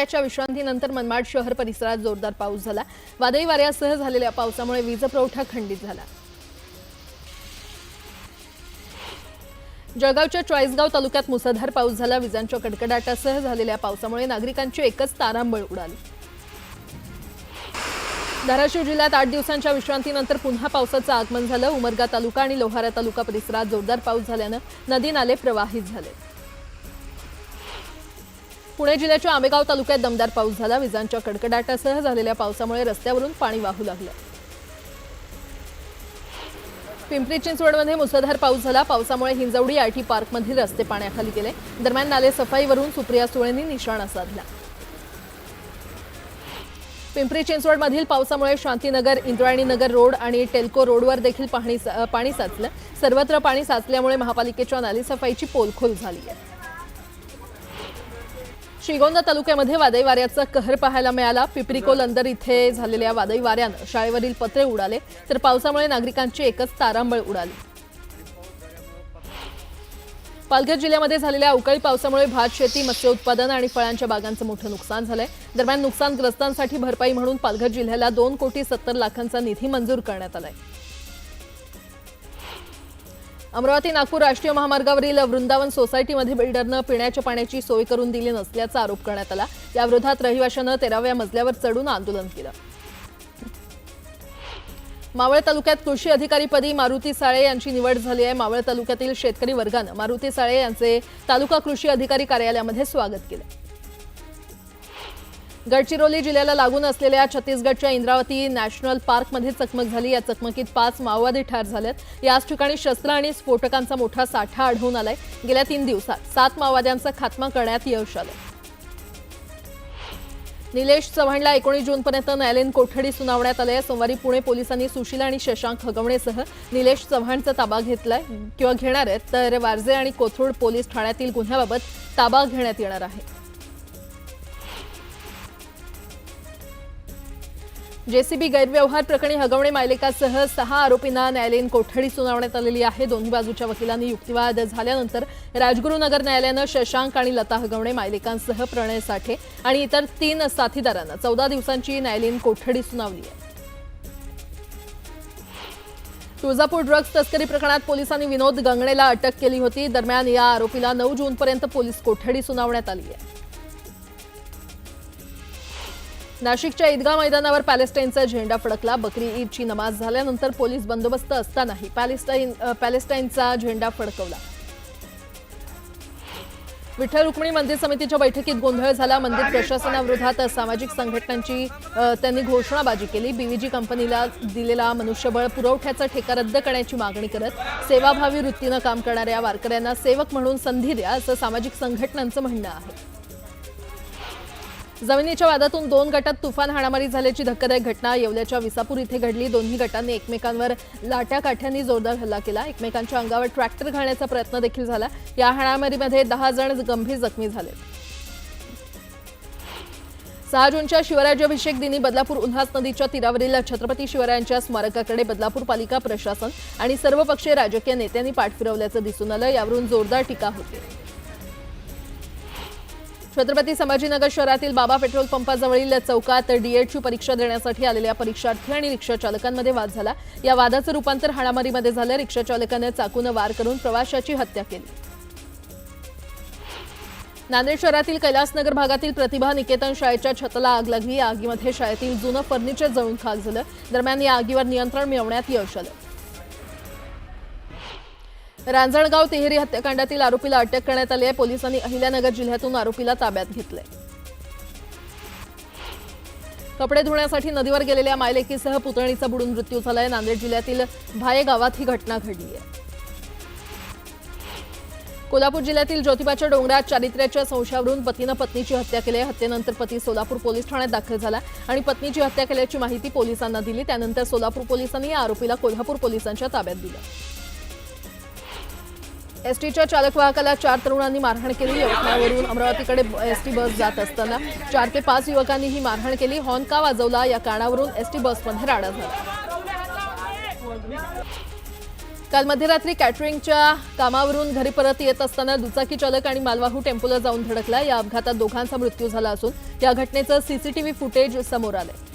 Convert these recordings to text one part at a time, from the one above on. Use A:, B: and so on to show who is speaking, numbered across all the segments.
A: वाऱ्याच्या विश्रांतीनंतर मनमाड शहर परिसरात जोरदार पाऊस झाला। वादळी वाऱ्यासह झालेल्या पावसामुळे वीज पुरवठा खंडित झाला। जळगावच्या चाळीसगाव तालुक्यात मुसळधार पाऊस झाला। विजांच्या कडकडाटासह झालेल्या पावसामुळे नागरिकांची एकच तारांबळ उडाली। धाराशिव जिल्ह्यात 8 दिवसांच्या विश्रांतीनंतर पुन्हा पावसाचं आगमन झालं। उमरगा तालुका आणि लोहारा तालुका परिसरात जोरदार पाऊस झाल्यानं नदी नाले प्रवाहित झाले। पुणे जिल्ह्याच्या आंबेगाव तालुक्यात दमदार पाऊस झाला। विजांच्या कडकडाटासह झालेल्या पावसामुळे रस्त्यावरून पाणी वाहू लागलं। पिंपरी चिंचवडमध्ये मुसळधार पाऊस झाला। पावसामुळे हिंजवडी आयटी पार्कमधील रस्ते पाण्याखाली गेले। दरम्यान नाले सफाईवरून सुप्रिया सुळेंनी निशाणा साधला। पिंपरी चिंचवडमधील पावसामुळे शांतीनगर, इंद्रायणी नगर रोड आणि टेल्को रोडवर देखील पाणी साचलं। सर्वत्र पाणी साचल्यामुळे महापालिकेच्या नाली सफाईची पोलखोल झाली आहे। श्रीगोंदा तालुक्यामध्ये वादळी वाऱ्याचा कहर पाहायला मिळाला। पिपरीकोल अंदर इथे झालेल्या वादळी वाऱ्यानं शाळेवरील पत्रे उडाले, तर पावसामुळे नागरिकांची एकच तारांबळ उडाली। पालघर जिल्ह्यामध्ये झालेल्या अवकाळी पावसामुळे भात शेती, मत्स्य उत्पादन आणि फळांच्या बागांचं मोठं नुकसान झालंय। दरम्यान नुकसानग्रस्तांसाठी भरपाई म्हणून पालघर जिल्ह्याला 2,70,00,000चा निधी मंजूर करण्यात आलाय। अमरावती नागपूर राष्ट्रीय महामार्गावरील वृंदावन सोसायटीमध्ये बिल्डरनं पिण्याच्या पाण्याची सोय करून दिली नसल्याचा आरोप करण्यात आला। या विरोधात रहिवाशांनं 13व्या मजल्यावर चढून आंदोलन केलं। मावळ तालुक्यात कृषी अधिकारीपदी मारुती साळे यांची निवड झाली आहे। मावळ तालुक्यातील शेतकरी वर्गानं मारुती साळे यांचे तालुका कृषी अधिकारी कार्यालयामध्ये स्वागत केलं। गडचिरोली जिल्ह्याला लागून असलेल्या छत्तीसगडच्या इंद्रावती नॅशनल पार्कमध्ये चकमक झाली। या चकमकीत 5 माओवादी ठार झालेत। याच ठिकाणी शस्त्र आणि स्फोटकांचा मोठा साठा आढळून आलाय। गेल्या 3 दिवसात 7 माओवाद्यांचा खात्मा करण्यात यश आलं। निलेश चव्हाणला 19 जूनपर्यंत न्यायालयीन कोठडी सुनावण्यात आली आहे। सोमवारी पुणे पोलिसांनी सुशीला आणि शशांक हगवणेसह निलेश चव्हाणचा ताबा घेणार आहेत, तर वारजे आणि कोथरूड पोलीस ठाण्यातील गुन्ह्याबाबत ताबा घेण्यात येणार आहे। जेसीबी गैरव्यवहार प्रकरणी हगवणे मायलेकासह 6 आरोपींना न्यायालयीन कोठडी सुनावण्यात आलेली आहे। दोन्ही बाजूच्या वकिलांनी युक्तिवाद झाल्यानंतर राजगुरुनगर न्यायालयानं शशांक आणि लता हगवणे मायलेकांसह प्रणय साठे आणि इतर 3 साथीदारांना 14 दिवसांची न्यायालयीन कोठडी सुनावली आहे। तुळजापूर ड्रग्ज तस्करी प्रकरणात पोलिसांनी विनोद गंगणेला अटक केली होती। दरम्यान या आरोपीला 9 जूनपर्यंत पोलीस कोठडी सुनावण्यात आली आहे। नाशिकच्या ईदगाह मैदानावर पॅलेस्टाईनचा झेंडा फडकला। बकरी ईदची नमाज झाल्यानंतर पोलीस बंदोबस्त असतानाही पॅलेस्टाईनचा झेंडा फडकवला। विठ्ठल रुक्मिणी मंदिर समितीच्या बैठकीत गोंधळ झाला। मंदिर प्रशासनाविरोधात सामाजिक संघटनांची त्यांनी घोषणाबाजी केली। बीव्हीजी कंपनीला दिलेला मनुष्यबळ पुरवठ्याचा ठेका रद्द करण्याची मागणी करत सेवाभावी वृत्तीनं काम करणाऱ्या वारकऱ्यांना सेवक म्हणून संधी द्या, असं सामाजिक संघटनांचं म्हणणं आहे। जमिनीच्या वादातून 2 गटात तुफान हाणामारी झाल्याची धक्कादायक घटना येवल्याच्या विसापूर इथे घडली। दोन्ही गटांनी एकमेकांवर लाट्याकाठ्यांनी जोरदार हल्ला केला। एकमेकांच्या अंगावर ट्रॅक्टर घालण्याचा प्रयत्न देखील झाला। या हाणामारीमध्ये 10 जण गंभीर जखमी झाले। 6 जूनच्या शिवराज्याभिषेक दिनी बदलापूर उल्हास नदीच्या तीरावरील छत्रपती शिवरायांच्या स्मारकाकडे बदलापूर पालिका प्रशासन आणि सर्वपक्षीय राजकीय नेत्यांनी पाठ फिरवल्याचं दिसून आलं। यावरून जोरदार टीका होती। छत्रपती संभाजीनगर शहरातील बाबा पेट्रोल पंपाजवळील चौकात डीएडची परीक्षा देण्यासाठी आलेल्या परीक्षार्थी आणि रिक्षा चालकांमध्ये वाद झाला। या वादाचं रूपांतर हाणामारीमध्ये झालं। रिक्षा चालकाने चाकूने वार करून प्रवाशाची हत्या केली। नांदेड शहरातील कैलासनगर भागातील प्रतिभा निकेतन शाळेच्या छताला आग लागली। या आगीमध्ये शाळेतील जुनं फर्निचर जळून खाक झालं। दरम्यान या आगीवर नियंत्रण मिळवण्यात यश आलं। रांजणगाव तिहेरी हत्याकांडातील आरोपीला अटक करण्यात आली आहे। पोलिसांनी अहिल्यानगर जिल्ह्यातून आरोपीला ताब्यात घेतलंय। कपडे धुण्यासाठी नदीवर गेलेल्या मायलेकीसह पुतणीचा बुडून मृत्यू झालाय। नांदेड जिल्ह्यातील भाये गावात ही घटना घडली आहे। कोल्हापूर जिल्ह्यातील ज्योतिबाच्या डोंगरात चारित्र्याच्या संशयावरून पतीनं पत्नीची हत्या केली आहे। हत्येनंतर पती सोलापूर पोलीस ठाण्यात दाखल झाला आणि पत्नीची हत्या केल्याची माहिती पोलिसांना दिली। त्यानंतर सोलापूर पोलिसांनी या आरोपीला कोल्हापूर पोलिसांच्या ताब्यात दिलं। एसटीच्या चालक वाहकाला 4 तरुणांनी मारहाण केली। यवतमाळवरून अमरावतीकडे एसटी बस जात असताना 4 ते 5 युवकांनी ही मारहाण केली। हॉर्न का वाजवला या कारणावरून एसटी बसमध्ये राडा झाला। काल मध्यरात्री कॅटरिंगच्या कामावरून घरी परत येत असताना दुचाकी चालक आणि मालवाहू टेम्पोला जाऊन धडकला। या अपघातात दोघांचा मृत्यू झाला असून या घटनेचं सीसीटीव्ही फुटेज समोर आलंय।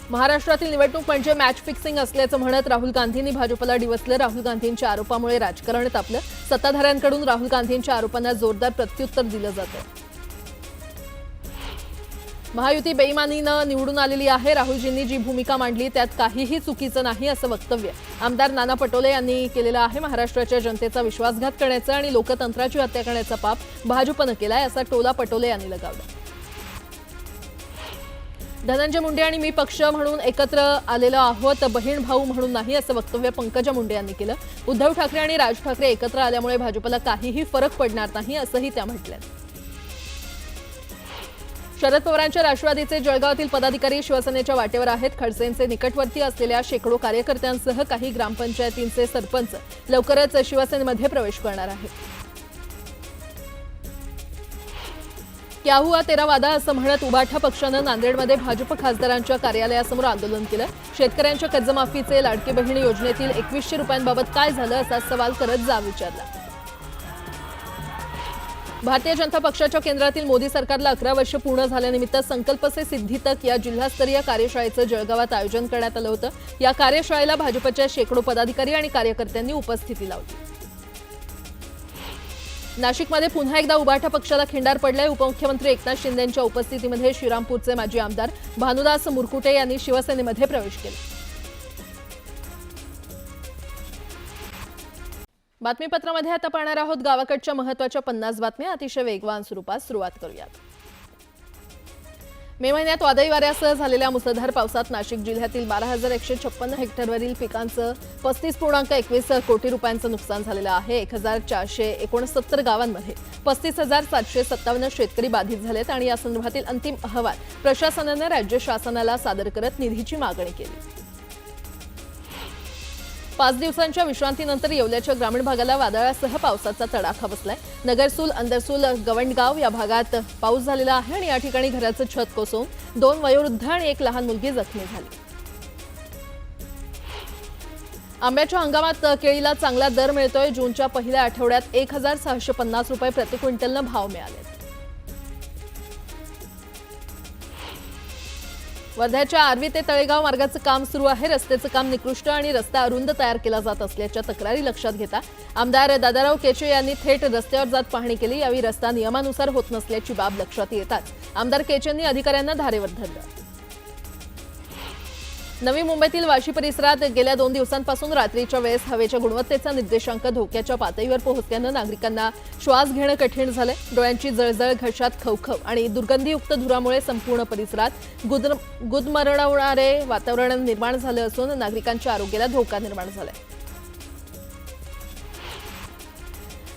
A: महाराष्ट्रातील निवडणूक म्हणजे मॅच फिक्सिंग असल्याचं म्हणत राहुल गांधींनी भाजपला डिवचलं। राहुल गांधींच्या आरोपामुळे राजकारण तापलं। सत्ताधाऱ्यांकडून राहुल गांधींच्या आरोपांना जोरदार प्रत्युत्तर दिलं जातं। महायुती बेईमानीनं निवडून आलेली आहे। राहुलजींनी जी भूमिका मांडली त्यात काहीही चुकीचं नाही असं वक्तव्य आमदार नाना पटोले यांनी केलेलं आहे। महाराष्ट्राच्या जनतेचा विश्वासघात करण्याचं आणि लोकतंत्राची हत्या करण्याचा पाप भाजपनं केलाय असा टोला पटोले यांनी लगावला। धनंजय मुंडे आणि मी पक्ष म्हणून एकत्र आलेलो आहोत, बहीण भाऊ म्हणून नाही असं वक्तव्य पंकजा मुंडे यांनी केलं। उद्धव ठाकरे आणि राज ठाकरे एकत्र आल्यामुळे भाजपला काहीही फरक पडणार नाही असंही त्या म्हटलं। शरद पवारांच्या राष्ट्रवादीचे जळगावातील पदाधिकारी शिवसेनेच्या वाटेवर आहेत। खडसेंचे निकटवर्ती असलेल्या शेकडो कार्यकर्त्यांसह काही ग्रामपंचायतींचे सरपंच लवकरच शिवसेनेमध्ये प्रवेश करणार आहेत। क्या हुआ तेरा वादा असं म्हणत उबाठा पक्षानं नांदेडमध्ये भाजप खासदारांच्या कार्यालयासमोर आंदोलन केलं। शेतकऱ्यांच्या कर्जमाफीचे लाडकी बहीण योजनेतील 2100 रुपयांबाबत काय झालं असा सवाल करत जाब विचारला। भारतीय जनता पक्षाच्या केंद्रातील मोदी सरकारला 11 वर्ष पूर्ण झाल्यानिमित्त संकल्प से सिद्धी तक या जिल्हास्तरीय कार्यशाळेचं जळगावात आयोजन करण्यात आलं होतं। या कार्यशाळेला भाजपच्या शेकडो पदाधिकारी आणि कार्यकर्त्यांनी उपस्थिती लावली। नाशिकमध्ये पुन्हा एकदा उबाठा पक्षाला खिंडार पडलाय। उपमुख्यमंत्री एकनाथ शिंदेंच्या उपस्थितीमध्ये श्रीरामपूरचे माजी आमदार भानुदास मुरकुटे यांनी शिवसेनेमध्ये प्रवेश केला। बातमीपत्रामध्ये आता पाहणार आहोत गावाकडच्या महत्त्वाच्या 50 बातम्या अतिशय वेगवान स्वरूपात। सुरुवात करूयात। मे महिन्यात वादळी वाऱ्यासह झालेल्या मुसळधार पावसात नाशिक जिल्ह्यातील 12,156 हेक्टरवरील पिकांचं 35.21 कोटी रुपयांचं नुकसान झालेलं आहे। 1,469 गावांमध्ये 35,757 शेतकरी बाधित झालेत आणि या संदर्भातील अंतिम अहवाल प्रशासनाने राज्य शासनाला सादर करत निधीची मागणी केली। 5 दिवसांच्या विश्रांतीनंतर येवल्याच्या ग्रामीण भागाला वादळासह पावसाचा तडाखा बसलाय। नगरसूल, अंदरसूल, गवंडगाव या भागात पाऊस झालेला आहे आणि या ठिकाणी घराचं छत कोसळून 2 वयोवृद्ध आणि 1 लहान मुलगी जखमी झाली। आंब्याच्या हंगामात केळीला चांगला दर मिळतोय। जूनच्या पहिल्या आठवड्यात 1,650 रुपये प्रति क्विंटलनं भाव मिळाले। वर्ध्याच्या आर्वी ते तळेगाव मार्गाचं काम सुरू आहे। रस्त्याचं काम निकृष्ट आणि रस्ता अरुंद तयार केला जात असल्याच्या तक्रारी लक्षात घेता आमदार दादाराव केचे यांनी थेट रस्त्यावर जात पाहणी केली। यावेळी रस्ता नियमानुसार होत नसल्याची बाब लक्षात येताच आमदार केचेंनी अधिकाऱ्यांना धारेवर धरलं। नवी मुंबईतील वाशी परिसरात गेल्या 2 दिवसांपासून रात्रीच्या वेळेस हवेच्या गुणवत्तेचा निर्देशांक धोक्याच्या पातळीवर पोहोचल्यानं नागरिकांना श्वास घेणं कठीण झालंय। डोळ्यांची जळजळ, घशात खवखव आणि दुर्गंधीयुक्त धुरामुळे संपूर्ण परिसरात गुदमरवणारे वातावरण निर्माण झालं असून नागरिकांच्या आरोग्याला धोका निर्माण झालाय।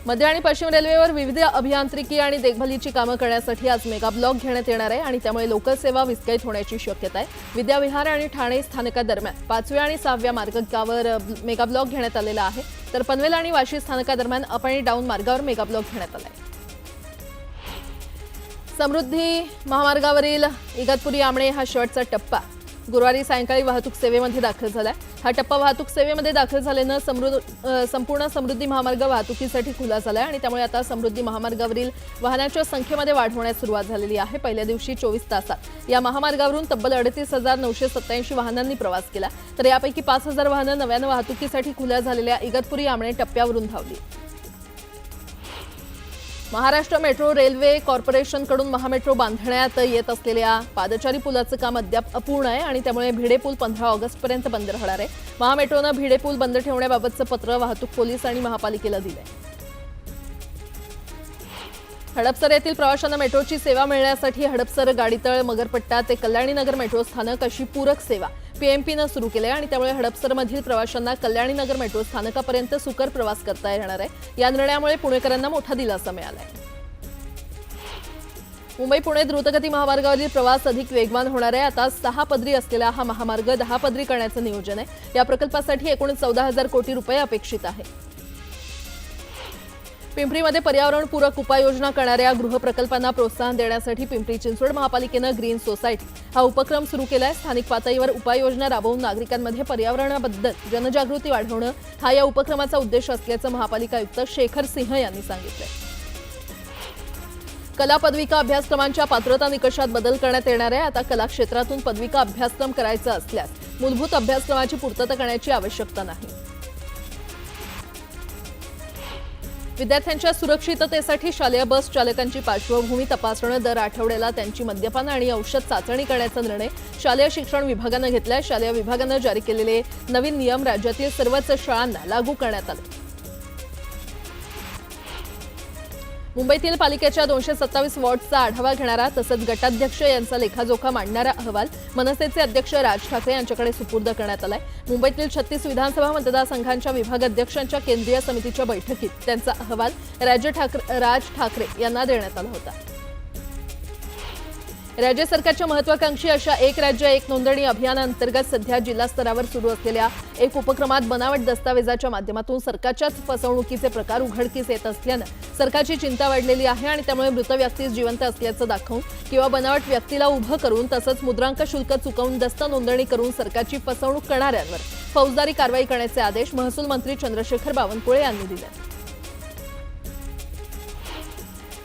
A: मध्य आणि पश्चिम रेल्वेवर विविध अभियांत्रिकी आणि देखभालीची कामं करण्यासाठी आज मेगा ब्लॉक घेण्यात येणार आहे आणि त्यामुळे लोकल सेवा विस्कळीत होण्याची शक्यता आहे। विद्याविहार आणि ठाणे स्थानकादरम्यान 5व्या आणि 6व्या मार्गावर मेगा ब्लॉक घेण्यात आलेला आहे, तर पनवेल आणि वाशी स्थानकादरम्यान अप आणि डाऊन मार्गावर मेगा ब्लॉक घेण्यात आला आहे। समृद्धी महामार्गावरील इगतपुरी आमणे हा शेवटचा टप्पा गुरुवारी सायंकाळी वाहतूक सेवेमध्ये दाखल झालाय। हा टप्पा वाहतूक सेवेमध्ये दाखल झाल्यानं संपूर्ण समृद्धी महामार्ग वाहतुकीसाठी खुला झालाय आणि त्यामुळे आता समृद्धी महामार्गावरील वाहनांच्या संख्येमध्ये वाढ होण्यास सुरुवात झालेली आहे। पहिल्या दिवशी 24 तासात या महामार्गावरून तब्बल 38,987 वाहनांनी प्रवास केला, तर यापैकी 5,000 वाहनं नव्यानं वाहतुकीसाठी खुल्या झालेल्या इगतपुरी आमणे टप्प्यावरून धावली। महाराष्ट्र मेट्रो रेल्वे कॉर्पोरेशनकडून महामेट्रो बांधण्यात येत असलेल्या पादचारी पुलाचं काम अद्याप अपूर्ण आहे आणि त्यामुळे भिडे पूल 15 ऑगस्टपर्यंत बंद राहणार आहे। महामेट्रोनं भिडे पूल बंद ठेवण्याबाबतचं पत्र वाहतूक पोलीस आणि महापालिकेला दिलंय। हडपसर येथील प्रवाशांना मेट्रोची सेवा मिळण्यासाठी हडपसर, गाडीतळ, मगरपट्टा ते कल्याणीनगर मेट्रो स्थानक अशी पूरक सेवा पीएमपीनं सुरू केली आहे आणि त्यामुळे हडपसरमधील प्रवाशांना कल्याणीनगर मेट्रो स्थानकापर्यंत सुकर प्रवास करता येणार आहे। या निर्णयामुळे पुणेकरांना मोठा दिलासा मिळाला आहे। मुंबई पुणे द्रुतगती महामार्गावरील प्रवास अधिक वेगवान होणार आहे। आता 6 पदरी असलेला हा महामार्ग 10 पदरी करण्याचं नियोजन आहे। या प्रकल्पासाठी एकूण 14,000 कोटी रुपये अपेक्षित आहे। पिंपरीमध्ये पर्यावरणपूरक उपाययोजना करणाऱ्या गृहप्रकल्पांना प्रोत्साहन देण्यासाठी पिंपरी चिंचवड महापालिकेनं ग्रीन सोसायटी हा उपक्रम सुरू केलाय। स्थानिक पातळीवर उपाययोजना राबवून नागरिकांमध्ये पर्यावरणाबद्दल जनजागृती वाढवणं हा या उपक्रमाचा उद्देश असल्याचं महापालिका आयुक्त शेखर सिंह यांनी सांगितलंय। कला पदविका अभ्यासक्रमांच्या पात्रता निकषात बदल करण्यात येणार आहे। आता कला क्षेत्रातून पदविका अभ्यासक्रम करायचा असल्यास मूलभूत अभ्यासक्रमाची पूर्तता करण्याची आवश्यकता नाही। विद्यार्थ्यांच्या सुरक्षिततेसाठी शालेय बस चालकांची पार्श्वभूमी तपासणं, दर आठवड्याला त्यांची मद्यपान आणि औषध चाचणी करण्याचा निर्णय शालेय शिक्षण विभागानं घेतलाय। शालेय विभागानं जारी केलेले नवीन नियम राज्यातील सर्वच शाळांना लागू करण्यात आले। मुंबईतील पालिकेच्या 227 वॉर्डचा आढावा घेणारा तसंच गटाध्यक्ष यांचा लेखाजोखा मांडणारा अहवाल मनसेचे अध्यक्ष राज ठाकरे यांच्याकडे सुपूर्द करण्यात आलाय। मुंबईतील 36 विधानसभा मतदारसंघांच्या विभागाध्यक्षांच्या केंद्रीय समितीच्या बैठकीत त्यांचा अहवाल राज ठाकरे यांना देण्यात आला होता। राज्य सरकारच्या महत्वाकांक्षी अशा एक राज्य एक नोंदणी अभियानाअंतर्गत सध्या जिल्हा स्तरावर सुरू असलेल्या एक उपक्रमात बनावट दस्तावेजाच्या माध्यमातून सरकारच्याच फसवणुकीचे प्रकार उघडकीस येत असल्यानं सरकारची चिंता वाढलेली आहे आणि त्यामुळे मृत व्यक्तीस जिवंत असल्याचं दाखवून किंवा बनावट व्यक्तीला उभं करून तसंच मुद्रांक शुल्क चुकवून दस्त नोंदणी करून सरकारची फसवणूक करणाऱ्यांवर फौजदारी कारवाई करण्याचे आदेश महसूल मंत्री चंद्रशेखर बावनकुळे यांनी दिले।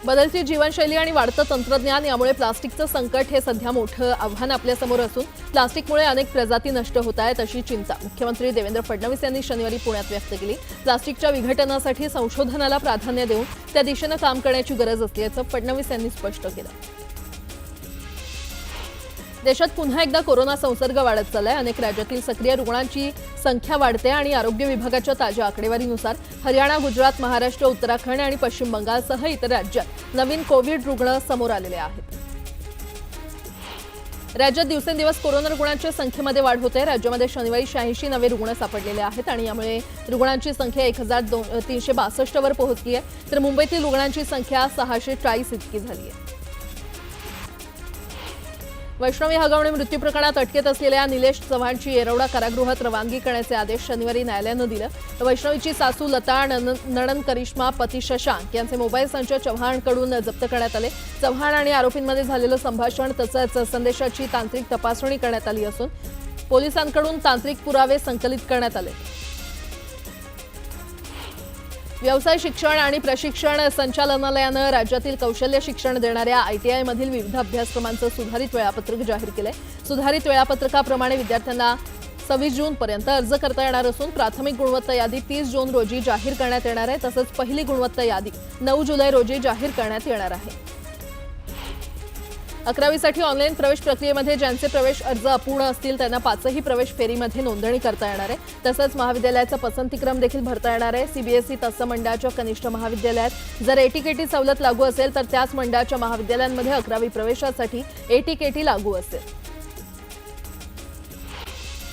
A: बदलती जीवनशैली आणि वाढतं तंत्रज्ञान यामुळे प्लास्टिकचं संकट हे सध्या मोठं आव्हान आपल्यासमोर असून प्लास्टिकमुळे अनेक प्रजाती नष्ट होत आहेत अशी चिंता मुख्यमंत्री देवेंद्र फडणवीस यांनी शनिवारी पुण्यात व्यक्त केली। प्लास्टिकच्या विघटनासाठी संशोधनाला प्राधान्य देऊन त्या दिशेनं काम करण्याची गरज असल्याचं फडणवीस यांनी स्पष्ट केलं। देशात पुन्हा एकदा कोरोना संसर्ग वाढत चाललाय। अनेक राज्यातील सक्रिय रुग्णांची संख्या वाढते आणि आरोग्य विभागाच्या ताज्या आकडेवारीनुसार हरियाणा, गुजरात, महाराष्ट्र, उत्तराखंड आणि पश्चिम बंगालसह इतर राज्यात नवीन कोविड रुग्ण समोर आलेले आहेत। राज्यात दिवसेंदिवस कोरोना रुग्णांच्या संख्येमध्ये वाढ होते। राज्यामध्ये शनिवारी 86 नवे रुग्ण सापडलेले आहेत आणि यामुळे रुग्णांची संख्या 1362 वर पोहोचली आहे, तर मुंबईतील रुग्णांची संख्या 640 इतकी झाली आहे। वैष्णवी हगवणे मृत्यू प्रकरणात अटकेत असलेल्या निलेश चव्हाणची येरवडा कारागृहात रवानगी करण्याचे आदेश शनिवारी न्यायालयानं दिले। वैष्णवीची सासू लता, नणंद करिश्मा, पती शशांक यांचे मोबाईल संच चव्हाणकडून जप्त करण्यात आले। चव्हाण आणि आरोपींमध्ये झालेलं संभाषण तसंच संदेशाची तांत्रिक तपासणी करण्यात आली असून पोलिसांकडून तांत्रिक पुरावे संकलित करण्यात आले। व्यवसाय शिक्षण आणि प्रशिक्षण संचालनालयानं राज्यातील कौशल्य शिक्षण देणाऱ्या ITI मधील विविध अभ्यासक्रमांचं सुधारित वेळापत्रक जाहीर केलंय। सुधारित वेळापत्रकाप्रमाणे विद्यार्थ्यांना 26 जूनपर्यंत अर्ज करता येणार असून प्राथमिक गुणवत्ता यादी 30 जून रोजी जाहीर करण्यात येणार आहे, तसंच पहिली गुणवत्ता यादी 9 जुलै रोजी जाहीर करण्यात येणार आहे। 11वीसाठी ऑनलाईन प्रवेश प्रक्रियेमध्ये ज्यांचे प्रवेश अर्ज अपूर्ण असतील त्यांना 5ही प्रवेश फेरीमध्ये नोंदणी करता येणार आहे। तसंच महाविद्यालयाचा पसंतीक्रम देखील भरता येणार आहे। CBSE तत्सम मंडळाच्या कनिष्ठ महाविद्यालयात जर ATKT सवलत लागू असेल तर त्याच मंडळाच्या महाविद्यालयांमध्ये 11वी प्रवेशासाठी ATKT लागू असेल।